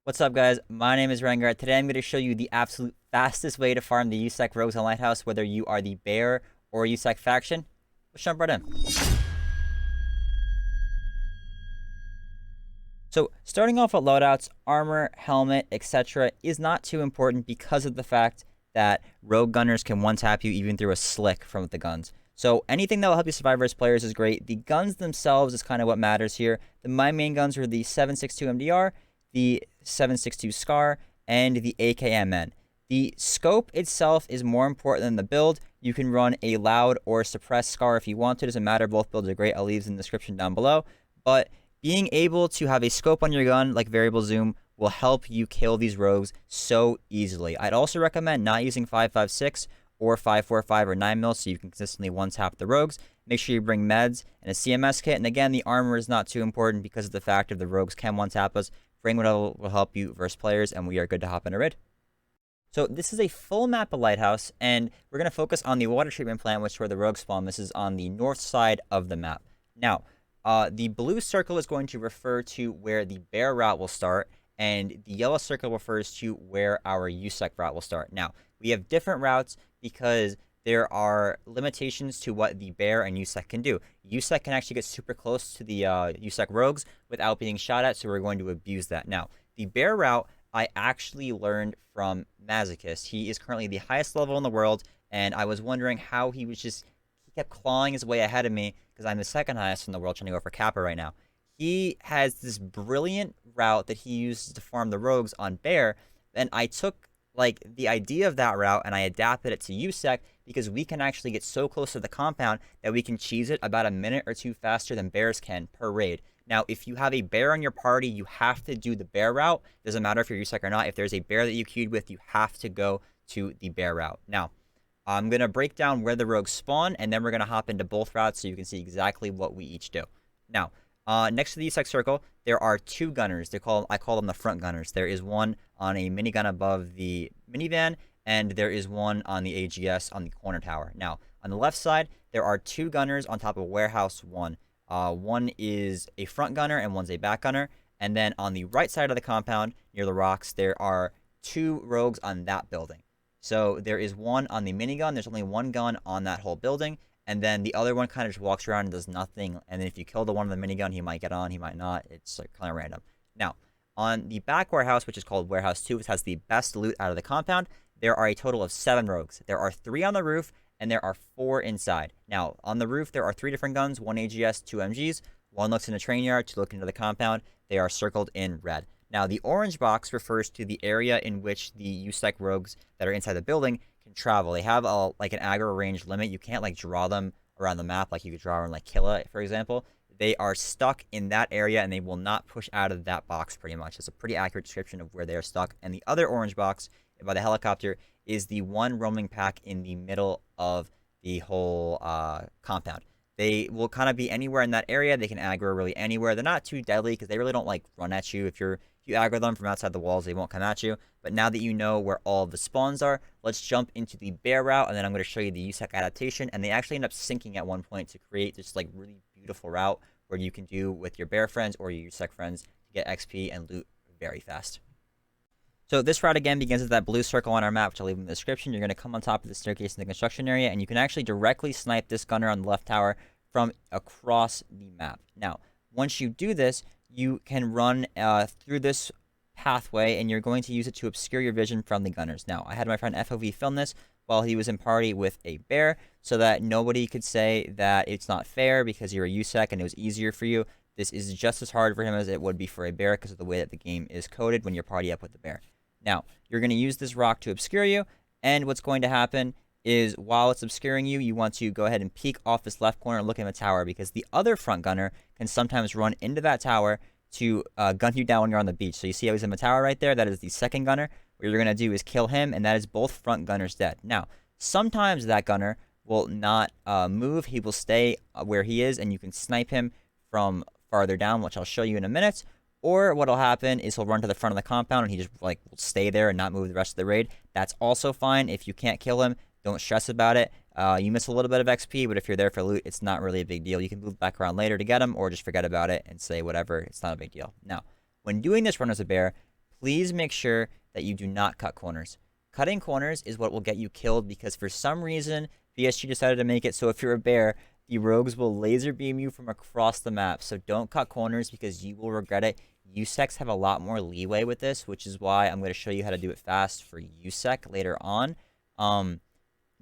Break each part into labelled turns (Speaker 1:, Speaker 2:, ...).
Speaker 1: What's up, guys? My name is Rengawr. Today I'm going to show you the absolute fastest way to farm the USEC Rogues on Lighthouse, whether you are the BEAR or USEC faction. Let's jump right in. So, starting off with loadouts, armor, helmet, etc. is not too important because of the fact that rogue gunners can one-tap you even through a slick from the guns. So anything that will help you survive versus players is great. The guns themselves is kind of what matters here. My main guns are the 7.62 MDR, the 7.62 SCAR, and the AKMN. The scope itself is more important than the build. You can run a loud or suppressed SCAR if you want to. It doesn't matter. Both builds are great. I'll leave in the description down below. But being able to have a scope on your gun, like variable zoom, will help you kill these rogues so easily. I'd also recommend not using 5.56 or 5.45 or 9mm so you can consistently one-tap the rogues. Make sure you bring meds and a CMS kit. And again, the armor is not too important because of the fact that the rogues can one-tap us. Bring whatever will help you versus players, and we are good to hop in a raid. So this is a full map of Lighthouse, and we're going to focus on the water treatment plant, which is where the rogues spawn. This is on the north side of the map. Now, the blue circle is going to refer to where the BEAR route will start, and the yellow circle refers to where our USEC route will start. Now, we have different routes because there are limitations to what the BEAR and USEC can do. USEC can actually get super close to the USEC rogues without being shot at, so we're going to abuse that. Now, the BEAR route, I actually learned from Masochist. He is currently the highest level in the world, and I was wondering how he kept clawing his way ahead of me because I'm the second highest in the world trying to go for Kappa right now. He has this brilliant route that he uses to farm the rogues on BEAR, and I took the idea of that route and I adapted it to USEC because we can actually get so close to the compound that we can cheese it about a minute or two faster than bears can per raid. Now, if you have a bear on your party, you have to do the BEAR route. Doesn't matter if you're USEC or not. If there's a bear that you queued with, you have to go to the BEAR route. Now, I'm going to break down where the rogues spawn, and then we're going to hop into both routes so you can see exactly what we each do. Now, next to the USEC circle, there are two gunners. I call them the front gunners. There is one on a minigun above the minivan, and there is one on the AGS on the corner tower. Now, on the left side, there are two gunners on top of Warehouse 1. One is a front gunner and one's a back gunner. And then on the right side of the compound, near the rocks, there are two rogues on that building. So there is one on the minigun. There's only one gun on that whole building. And then the other one kind of just walks around and does nothing. And then if you kill the one on the minigun, he might get on, he might not. It's kind of random. Now, on the back warehouse, which is called Warehouse 2, which has the best loot out of the compound, there are a total of 7 rogues. There are 3 on the roof, and there are 4 inside. Now, on the roof, there are 3 different guns, 1 AGS, 2 MGs. 1 looks in the train yard, 2 look into the compound. They are circled in red. Now, the orange box refers to the area in which the USEC rogues that are inside the building can travel. They have an aggro range limit. You can't draw them around the map like you could draw around Killa, for example. They are stuck in that area, and they will not push out of that box pretty much. It's a pretty accurate description of where they are stuck. And the other orange box by the helicopter is the one roaming pack in the middle of the whole compound. They will kind of be anywhere in that area. They can aggro really anywhere. They're not too deadly because they really don't run at you. If you aggro them from outside the walls, they won't come at you. But now that you know where all of the spawns are, let's jump into the BEAR route, and then I'm going to show you the USEC adaptation. And they actually end up syncing at one point to create this really beautiful route where you can do with your BEAR friends or your USEC friends to get XP and loot very fast. So this route again begins with that blue circle on our map, which I'll leave in the description. You're going to come on top of the staircase in the construction area, and you can actually directly snipe this gunner on the left tower from across the map. Now, once you do this, you can run through this pathway, and you're going to use it to obscure your vision from the gunners. Now, I had my friend FOV film this while he was in party with a bear, so that nobody could say that it's not fair because you're a USEC and it was easier for you. This is just as hard for him as it would be for a bear because of the way that the game is coded when you're party up with the bear. Now, you're going to use this rock to obscure you, and what's going to happen is while it's obscuring you, you want to go ahead and peek off this left corner and look at the tower because the other front gunner can sometimes run into that tower to gun you down when you're on the beach. So you see how he's in the tower right there? That is the second gunner. What you're going to do is kill him, and that is both front gunners dead. Now, sometimes that gunner will not move. He will stay where he is, and you can snipe him from farther down, which I'll show you in a minute. Or what'll happen is he'll run to the front of the compound, and he just will stay there and not move the rest of the raid. That's also fine. If you can't kill him, don't stress about it. You miss a little bit of XP, but if you're there for loot, it's not really a big deal. You can move back around later to get him, or just forget about it and say whatever. It's not a big deal. Now, when doing this run as a bear, please make sure that you do not cut corners. Cutting corners is what will get you killed because for some reason, BSG decided to make it so if you're a bear, the rogues will laser beam you from across the map. So don't cut corners because you will regret it. USECs have a lot more leeway with this, which is why I'm going to show you how to do it fast for USEC later on.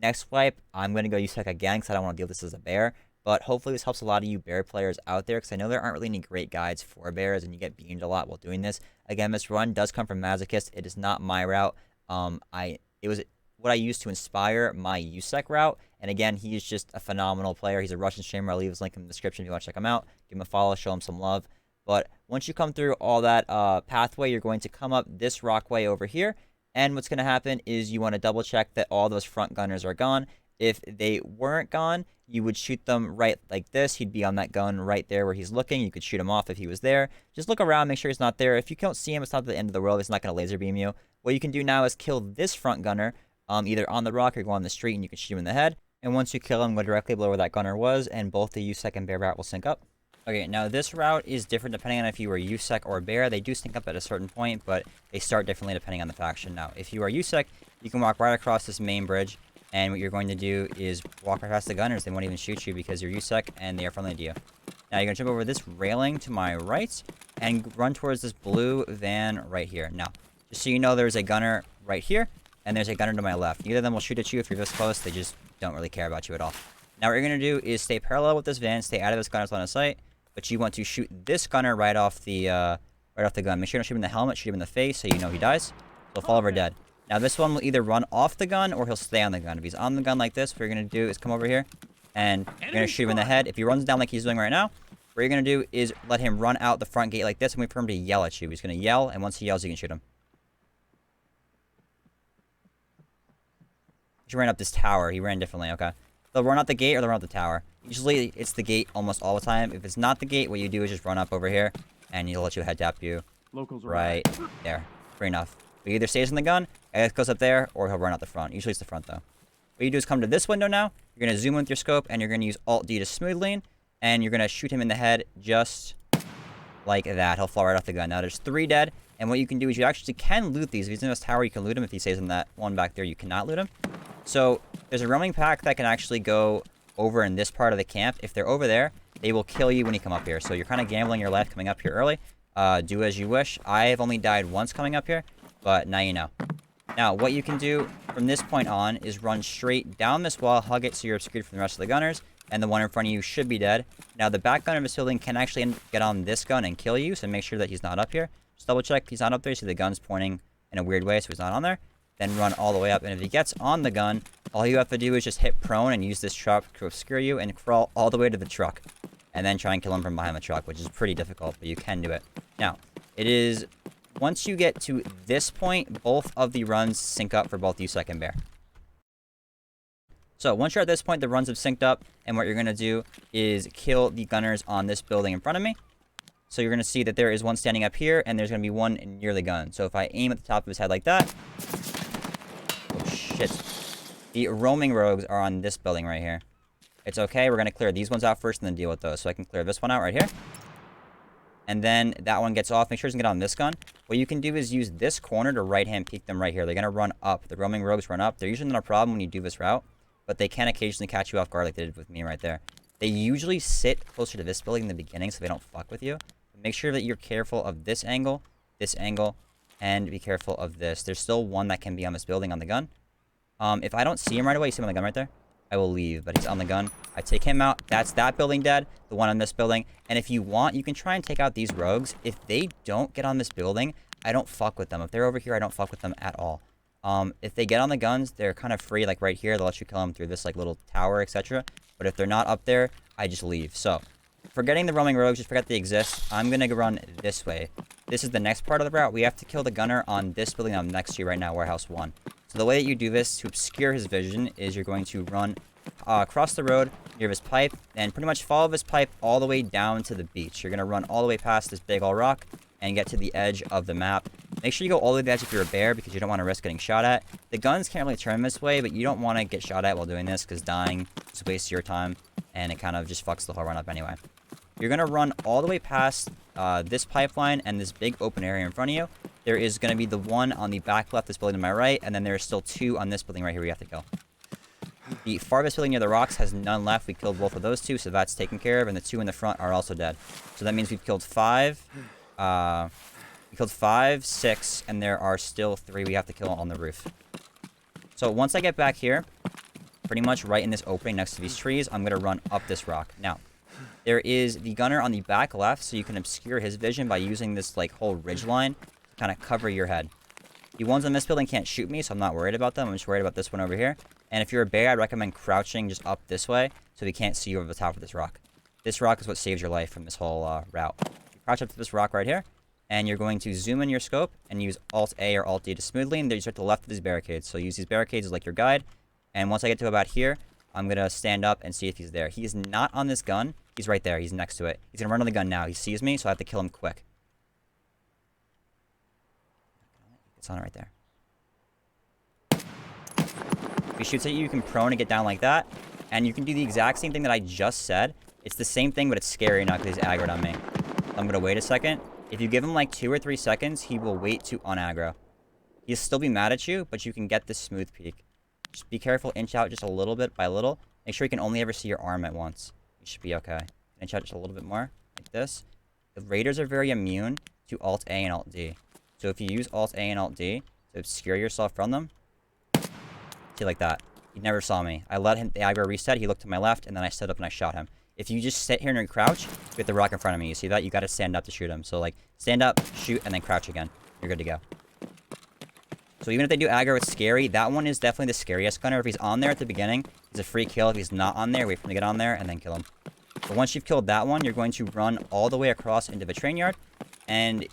Speaker 1: Next wipe, I'm going to go USEC again because I don't want to deal with this as a bear. But hopefully this helps a lot of you bear players out there because I know there aren't really any great guides for bears and you get beamed a lot while doing this. Again, this run does come from Masochist. It is not my route. It was what I used to inspire my USEC route. And again, he is just a phenomenal player. He's a Russian streamer. I'll leave his link in the description if you want to check him out. Give him a follow, show him some love. But once you come through all that pathway, you're going to come up this rockway over here. And what's going to happen is you want to double check that all those front gunners are gone. If they weren't gone, you would shoot them right like this. He'd be on that gun right there where he's looking. You could shoot him off if he was there. Just look around, make sure he's not there. If you can't see him, it's not the end of the world. It's not going to laser beam you. What you can do now is kill this front gunner, either on the rock or go on the street, and you can shoot him in the head. And once you kill him, go directly below where that gunner was, and both the USEC and bear route will sync up. Okay, now this route is different depending on if you are USEC or bear. They do sync up at a certain point, but they start differently depending on the faction. Now, if you are USEC, you can walk right across this main bridge, and what you're going to do is walk right past the gunners. They won't even shoot you because you're USEC, and they are friendly to you. Now, you're going to jump over this railing to my right, and run towards this blue van right here. Now, just so you know, there's a gunner right here, and there's a gunner to my left. Neither of them will shoot at you if you're this close. They just don't really care about you at all. Now, what you're going to do is stay parallel with this van, stay out of this gunner's line of sight, but you want to shoot this gunner right off the gun. Make sure you don't shoot him in the helmet, shoot him in the face so you know he dies. He'll fall over dead. Now, this one will either run off the gun or he'll stay on the gun. If he's on the gun like this, what you're going to do is come over here, and you're going to shoot him in the head. If he runs down like he's doing right now, what you're going to do is let him run out the front gate like this, and wait for him to yell at you. He's going to yell, and once he yells, you can shoot him. He ran up this tower. He ran differently, okay. They'll run out the gate or they'll run out the tower. Usually, it's the gate almost all the time. If it's not the gate, what you do is just run up over here, and he'll let you head tap you right there. Free enough. He either stays in the gun, it goes up there, or he'll run out the front. Usually it's the front, though. What you do is come to this window now. You're going to zoom in with your scope, and you're going to use Alt-D to smooth lean, and you're going to shoot him in the head just like that. He'll fall right off the gun. Now, there's 3 dead, and what you can do is you actually can loot these. If he's in this tower, you can loot him. If he stays in that one back there, you cannot loot him. So, there's a roaming pack that can actually go over in this part of the camp. If they're over there, they will kill you when you come up here. So, you're kind of gambling your life coming up here early. Do as you wish. I have only died once coming up here, but now you know. Now, what you can do from this point on is run straight down this wall, hug it so you're obscured from the rest of the gunners, and the one in front of you should be dead. Now, the back gunner of this building can actually get on this gun and kill you, so make sure that he's not up here. Just double check he's not up there. See the gun's pointing in a weird way, so he's not on there. Then run all the way up, and if he gets on the gun, all you have to do is just hit prone and use this truck to obscure you and crawl all the way to the truck. And then try and kill him from behind the truck, which is pretty difficult, but you can do it. Now, it is... once you get to this point, both of the runs sync up for both USEC and bear. So once you're at this point, the runs have synced up, and what you're going to do is kill the gunners on this building in front of me. So you're going to see that there is one standing up here, and there's going to be one near the gun. So if I aim at the top of his head like that... oh, shit. The roaming rogues are on this building right here. It's okay. We're going to clear these ones out first and then deal with those. So I can clear this one out right here. And then that one gets off. Make sure it doesn't get on this gun. What you can do is use this corner to right-hand peek them right here. They're going to run up. The roaming rogues run up. They're usually not a problem when you do this route, but they can occasionally catch you off guard like they did with me right there. They usually sit closer to this building in the beginning so they don't fuck with you. But make sure that you're careful of this angle, and be careful of this. There's still one that can be on this building on the gun. If I don't see him right away, you see him on the gun right there? I will leave, but he's on the gun. I take him out. That's that building dead, the one on this building. And if you want, you can try and take out these rogues. If they don't get on this building, I don't fuck with them. If they're over here, I don't fuck with them at all. If they get on the guns, they're kind of free, like right here. They'll let you kill them through this like little tower, etc. But if they're not up there, I just leave. So, forgetting the roaming rogues, just forget they exist. I'm going to run this way. This is the next part of the route. We have to kill the gunner on this building I'm next to you right now, Warehouse 1. So the way that you do this to obscure his vision is you're going to run across the road near his pipe and pretty much follow this pipe all the way down to the beach. You're going to run all the way past this big old rock and get to the edge of the map. Make sure you go all the way to the edge if you're a bear because you don't want to risk getting shot at. The guns can't really turn this way, but you don't want to get shot at while doing this because dying just wastes your time and it kind of just fucks the whole run up anyway. You're going to run all the way past this pipeline and this big open area in front of you. there is going to be the one on the back left, this building to my right, and then there are still 2 on this building right here we have to kill. The farthest building near the rocks has none left. We killed both of those 2, so that's taken care of, and the 2 in the front are also dead. So that means we've killed 5. We killed 5, 6, and there are still 3 we have to kill on the roof. So once I get back here, pretty much right in this opening next to these trees, I'm going to run up this rock. Now, there is the gunner on the back left, so you can obscure his vision by using this like whole ridge line to kind of cover your head. The ones in this building can't shoot me, so I'm not worried about them. I'm just worried about this one over here. And if you're a bear, I'd recommend crouching just up this way so he can't see you over the top of this rock. This rock is what saves your life from this whole route. You crouch up to this rock right here, and you're going to zoom in your scope and use Alt-A or Alt-D to smoothly, and then you start to the left of these barricades. So use these barricades as like your guide. And once I get to about here, I'm going to stand up and see if he's there. He is not on this gun. He's right there. He's next to it. He's going to run on the gun now. He sees me, so I have to kill him quick. It's on it right there. If he shoots at you, you can prone and get down like that. And you can do the exact same thing that I just said. It's the same thing, but it's scary now because he's aggroed on me. I'm going to wait a second. If you give him like 2 or 3 seconds, he will wait to unaggro. He'll still be mad at you, but you can get this smooth peek. Just be careful, inch out just a little bit by little. Make sure you can only ever see your arm at once. You should be okay. Inch out just a little bit more, like this. The raiders are very immune to Alt-A and Alt-D. So if you use Alt-A and Alt-D to obscure yourself from them, see like that. He never saw me. I let him, the aggro reset, he looked to my left, and then I stood up and I shot him. If you just sit here and you crouch, you get the rock in front of me. You see that? You gotta stand up to shoot him. So like, stand up, shoot, and then crouch again. You're good to go. So even if they do aggro, it's scary. That one is definitely the scariest gunner. If he's on there at the beginning, he's a free kill. If he's not on there, wait for him to get on there, and then kill him. But once you've killed that one, you're going to run all the way across into the train yard, and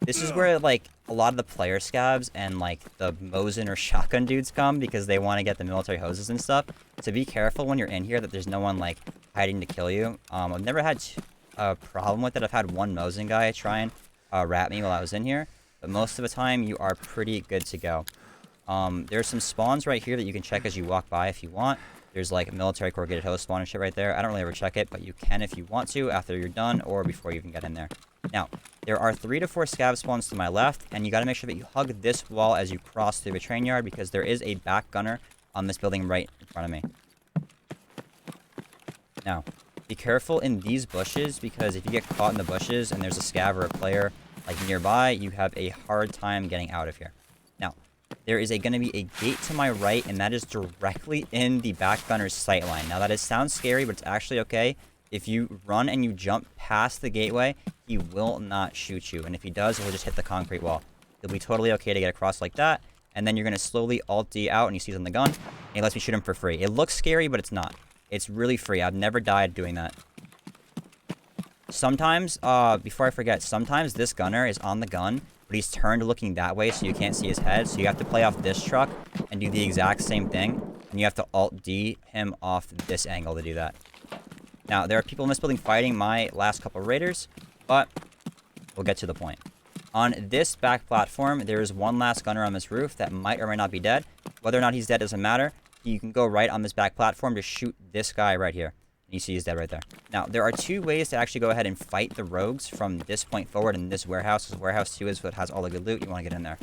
Speaker 1: this is where, like, a lot of the player scabs and, like, the Mosin or shotgun dudes come because they want to get the military hoses and stuff. So be careful when you're in here that there's no one, like, hiding to kill you. I've never had a problem with it. I've had one Mosin guy try and rat me while I was in here. But most of the time, you are pretty good to go. There's some spawns right here that you can check as you walk by if you want. There's, like, military corrugated hose spawn and shit right there. I don't really ever check it, but you can if you want to after you're done or before you even get in there. Now, there are 3 to 4 scav spawns to my left, and you gotta make sure that you hug this wall as you cross through the train yard because there is a back gunner on this building right in front of me. Now, be careful in these bushes because if you get caught in the bushes and there's a scav or a player, like, nearby, you have a hard time getting out of here. Now, there is going to be a gate to my right, and that is directly in the back gunner's sight line. Now, that sounds scary, but it's actually okay. If you run and you jump past the gateway, he will not shoot you. And if he does, he'll just hit the concrete wall. It'll be totally okay to get across like that. And then you're going to slowly Alt-D out, and he sees on the gun, and he lets me shoot him for free. It looks scary, but it's not. It's really free. I've never died doing that. Sometimes, before I forget, sometimes this gunner is on the gun, but he's turned looking that way so you can't see his head. So you have to play off this truck and do the exact same thing. And you have to Alt-D him off this angle to do that. Now, there are people in this building fighting my last couple of raiders, but we'll get to the point. On this back platform, there is one last gunner on this roof that might or might not be dead. Whether or not he's dead doesn't matter. You can go right on this back platform to shoot this guy right here. You see he's dead right there. Now, there are 2 ways to actually go ahead and fight the rogues from this point forward in this warehouse. This warehouse 2 is what has all the good loot. You want to get in there.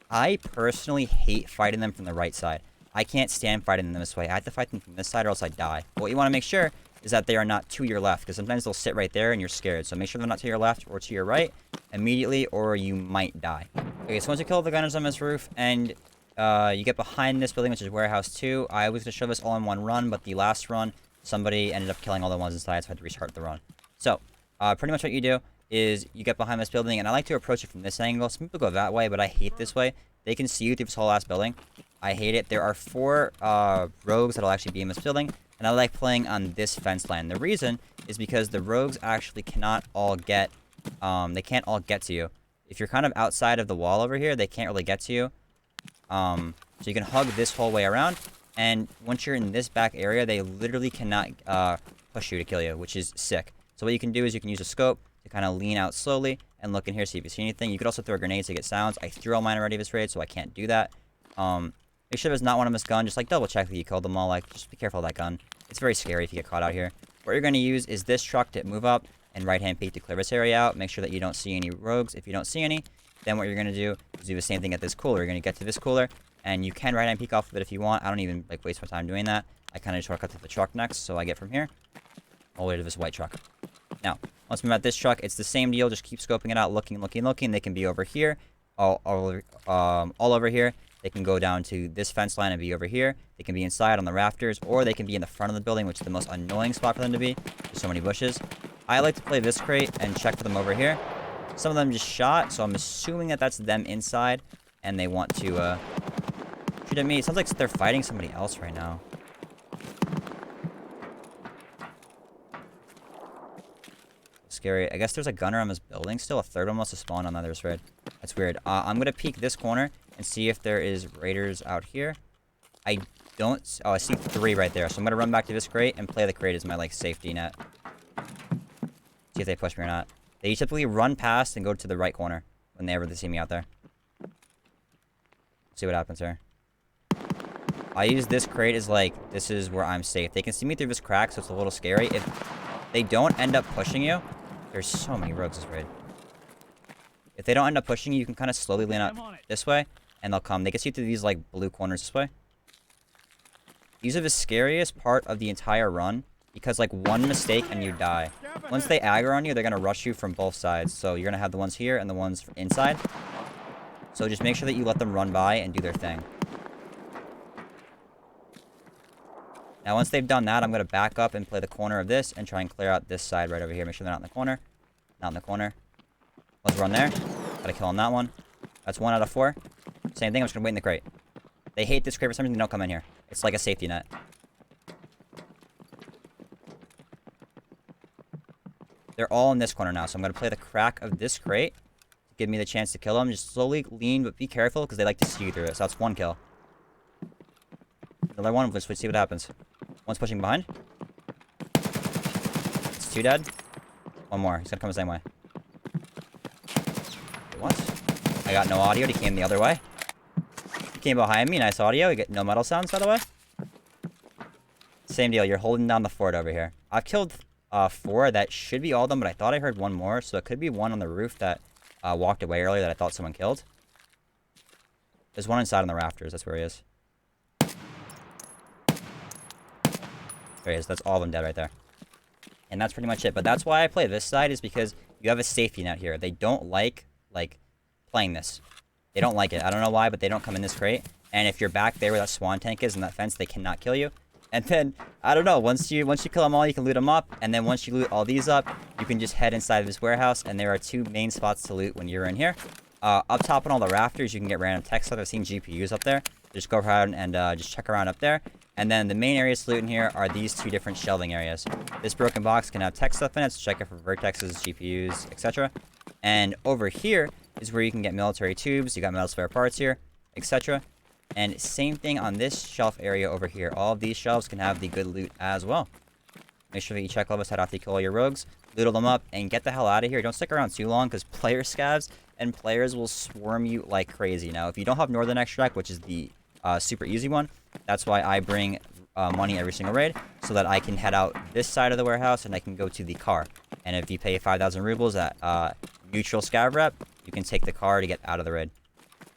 Speaker 1: I personally hate fighting them from the right side. I can't stand fighting them this way. I have to fight them from this side or else I die. But what you want to make sure is that they are not to your left, because sometimes they'll sit right there and you're scared. So make sure they're not to your left or to your right immediately, or you might die. Okay, so once you kill the gunners on this roof and you get behind this building, which is warehouse 2, I was going to show this all in one run, but the last run, somebody ended up killing all the ones inside, so I had to restart the run. So, pretty much what you do is you get behind this building, and I like to approach it from this angle. Some people go that way, but I hate this way. They can see you through this whole ass building. I hate it. There are 4 rogues that'll actually be in this building, and I like playing on this fence line. The reason is because the rogues actually cannot all get, they can't all get to you. If you're kind of outside of the wall over here, they can't really get to you. So you can hug this whole way around. And once you're in this back area, they literally cannot push you to kill you, which is sick. So what you can do is you can use a scope to kind of lean out slowly and look in here, see if you see anything. You could also throw grenades to get sounds. I threw all mine already this raid, so I can't do that. Make sure there's not one on this gun. Just, like, double check that you killed them all. Like, just be careful of that gun. It's very scary if you get caught out here. What you're going to use is this truck to move up and right-hand peek to clear this area out. Make sure that you don't see any rogues. If you don't see any, Then what you're going to do is do the same thing at this cooler. You're going to get to this cooler, and you can right-hand peek off of it if you want. I don't even like waste my time doing that. I kind of just want to cut to the truck next, so I get from here all the way to this white truck. Now, once I'm at this truck, it's the same deal. Just keep scoping it out, looking. They can be over here, all over here. They can go down to this fence line and be over here. They can be inside on the rafters, or they can be in the front of the building, which is the most annoying spot for them to be. There's so many bushes. I like to play this crate and check for them over here. Some of them just shot, so I'm assuming that that's them inside, and they want to shoot at me. It sounds like they're fighting somebody else right now. Scary. I guess there's a gunner on this building still. A third one must have spawned on the other side. That's weird. I'm gonna peek this corner and see if there is raiders out here. I don't. Oh, I see 3 right there. So I'm gonna run back to this crate and play the crate as my like safety net. See if they push me or not. They typically run past and go to the right corner whenever they see me out there. See what happens here. I use this crate as like this is where I'm safe. They can see me through this crack, so it's a little scary. If they don't end up pushing you, there's so many rogues this raid. If they don't end up pushing you, you can kind of slowly lean out this way, and they'll come. They can see through these like blue corners this way. These are the scariest part of the entire run, because like one mistake and you die. Once they aggro on you, they're gonna rush you from both sides. So you're gonna have the ones here and the ones inside. So just make sure that you let them run by and do their thing. Now once they've done that, I'm gonna back up and play the corner of this and try and clear out this side right over here. Make sure they're not in the corner. Not in the corner. Let's run there. Gotta kill on that one. That's 1 out of 4. Same thing, I'm just gonna wait in the crate. They hate this crate for some reason. They don't come in here. It's like a safety net. They're all in this corner now, so I'm gonna play the crack of this crate to give me the chance to kill them. Just slowly lean, but be careful because they like to see you through it. So that's 1 kill. Another one. Let's see what happens. One's pushing behind. It's 2 dead. 1 more. He's gonna come the same way. What? I got no audio. He came the other way. He came behind me. Nice audio. You get no metal sounds, by the way. Same deal. You're holding down the fort over here. I've killed 4. That should be all of them, but I thought I heard 1 more. So it could be one on the roof that walked away earlier that I thought someone killed. There's one inside on the rafters. That's where he is. There he is. That's all of them dead right there. And that's pretty much it. But that's why I play this side, is because you have a safety net here. They don't like playing this. They don't like it. I don't know why, but they don't come in this crate. And if you're back there where that spawn tank is and that fence, they cannot kill you. And then, I don't know, once you kill them all, you can loot them up. And then once you loot all these up, you can just head inside of this warehouse. And there are 2 main spots to loot when you're in here. Up top on all the rafters, you can get random tech stuff. I've seen GPUs up there. Just go around and just check around up there. And then the main areas to loot in here are these 2 different shelving areas. This broken box can have tech stuff in it, so check it for vertexes, GPUs, etc. And over here is where you can get military tubes. You got metal spare parts here, etc. And same thing on this shelf area over here. All of these shelves can have the good loot as well. Make sure that you check all this out after you kill all your rogues. Loot them up and get the hell out of here. Don't stick around too long, because player scavs and players will swarm you like crazy. Now, if you don't have Northern Extract, which is the super easy one, that's why I bring money every single raid, so that I can head out this side of the warehouse and I can go to the car. And if you pay 5,000 rubles at neutral scav rep, you can take the car to get out of the raid.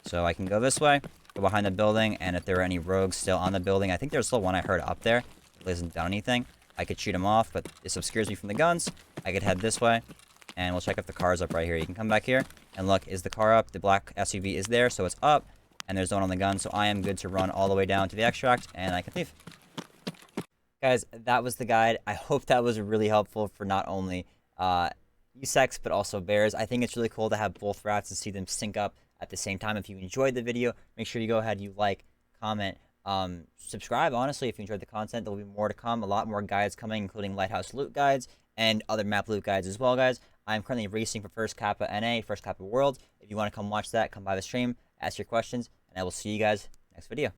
Speaker 1: So I can go this way, go behind the building, and if there are any rogues still on the building, I think there's still one I heard up there. It hasn't done anything. I could shoot him off, but this obscures me from the guns. I could head this way, and we'll check if the car's up right here. You can come back here, and look, is the car up? The black SUV is there, so it's up, and there's no one on the gun, so I am good to run all the way down to the extract, and I can leave. Guys, that was the guide. I hope that was really helpful for not only USECs, but also bears. I think it's really cool to have both rats and see them sync up at the same time. If you enjoyed the video, make sure you go ahead, you like, comment, subscribe. Honestly, if you enjoyed the content, there'll be more to come. A lot more guides coming, including Lighthouse loot guides and other map loot guides as well, guys. I'm currently racing for First Kappa NA, First Kappa World. If you want to come watch that, come by the stream, ask your questions, and I will see you guys next video.